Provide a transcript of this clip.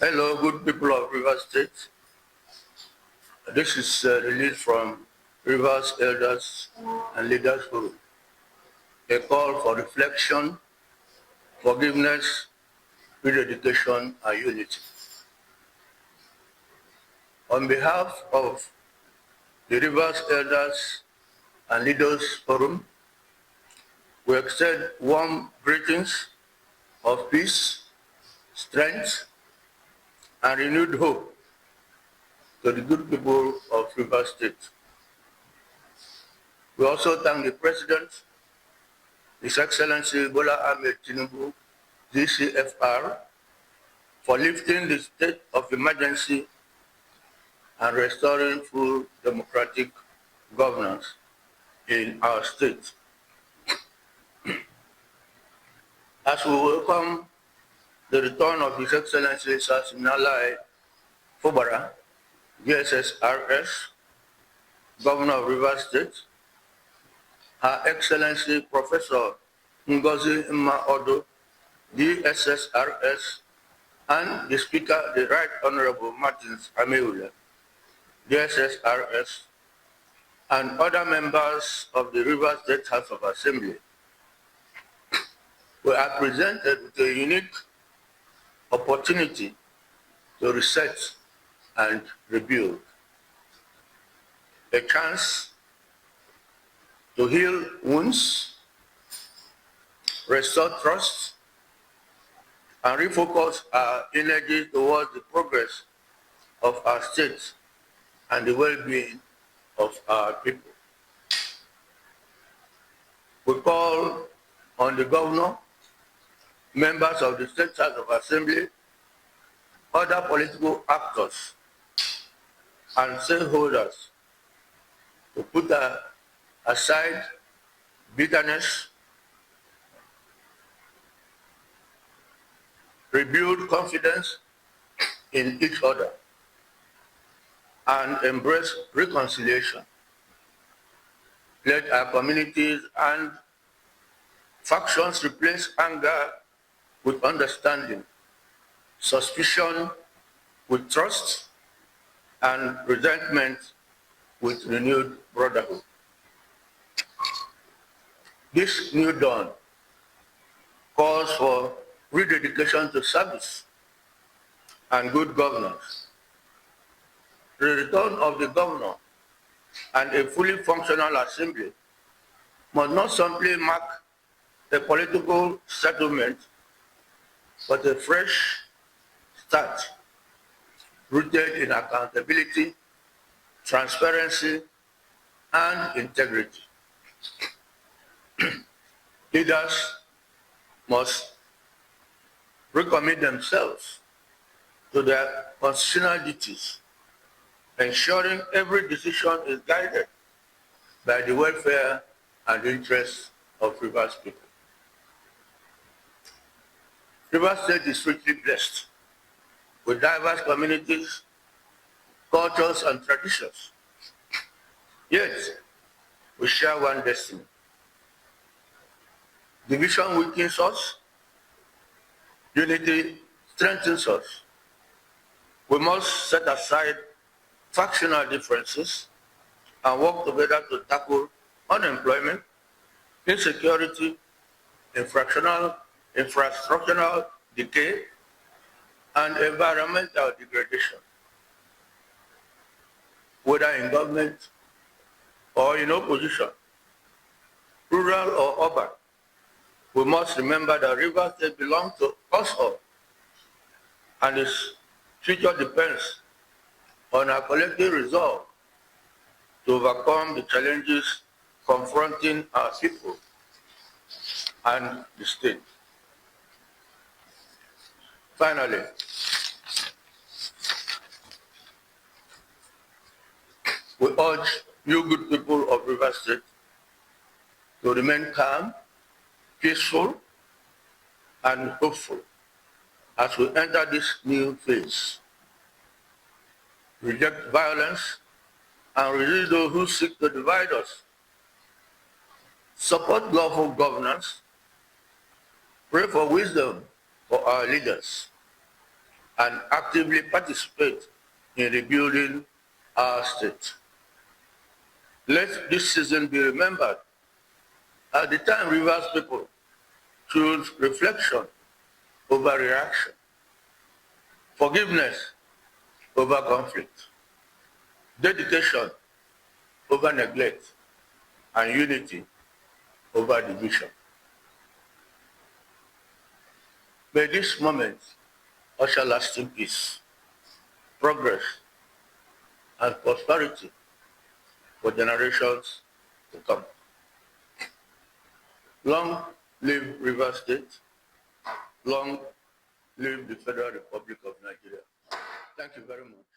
Hello, good people of Rivers State. This is released from Rivers Elders and Leaders Forum. A call for reflection, forgiveness, rededication, and unity. On behalf of the Rivers Elders and Leaders Forum, we extend warm greetings of peace, strength, and renewed hope to the good people of Rivers State. We also thank the President, His Excellency Bola Ahmed Tinubu, DCFR, for lifting the state of emergency and restoring full democratic governance in our state. As we welcome the return of His Excellency Sir Fubara, DSSRS, Governor of Rivers State, Her Excellency Professor Ngozi Mma-Odo, DSSRS, and the Speaker, the Right Honorable Martins Ameula, DSSRS, and other members of the Rivers State House of Assembly. We are presented with a unique opportunity to reset and rebuild, a chance to heal wounds, restore trust, and refocus our energy towards the progress of our state and the well-being of our people. We call on the governor, members of the State House of Assembly, other political actors, and stakeholders to put aside bitterness, rebuild confidence in each other, and embrace reconciliation. Let our communities and factions replace anger with understanding, suspicion with trust, and resentment with renewed brotherhood. This new dawn calls for rededication to service and good governance. The return of the governor and a fully functional assembly must not simply mark a political settlement, but a fresh start rooted in accountability, transparency, and integrity. Leaders must recommit themselves to their constitutional duties, ensuring every decision is guided by the welfare and interests of Rivers people. Rivers State is richly blessed with diverse communities, cultures, and traditions. Yet, we share one destiny. Division weakens us, unity strengthens us. We must set aside factional differences and work together to tackle unemployment, insecurity, infrastructural decay, and environmental degradation. Whether in government or in opposition, rural or urban, we must remember that Rivers State belongs to us all, and its future depends on our collective resolve to overcome the challenges confronting our people and the state. Finally, we urge you good people of Rivers State to remain calm, peaceful, and hopeful as we enter this new phase. Reject violence and resist those who seek to divide us. Support lawful governance. Pray for wisdom for our leaders. and actively participate in rebuilding our state. Let this season be remembered as the time Rivers people choose reflection over reaction, forgiveness over conflict, dedication over neglect, and unity over division. May this moment usher lasting peace, progress, and prosperity for generations to come. Long live Rivers State. Long live the Federal Republic of Nigeria. Thank you very much.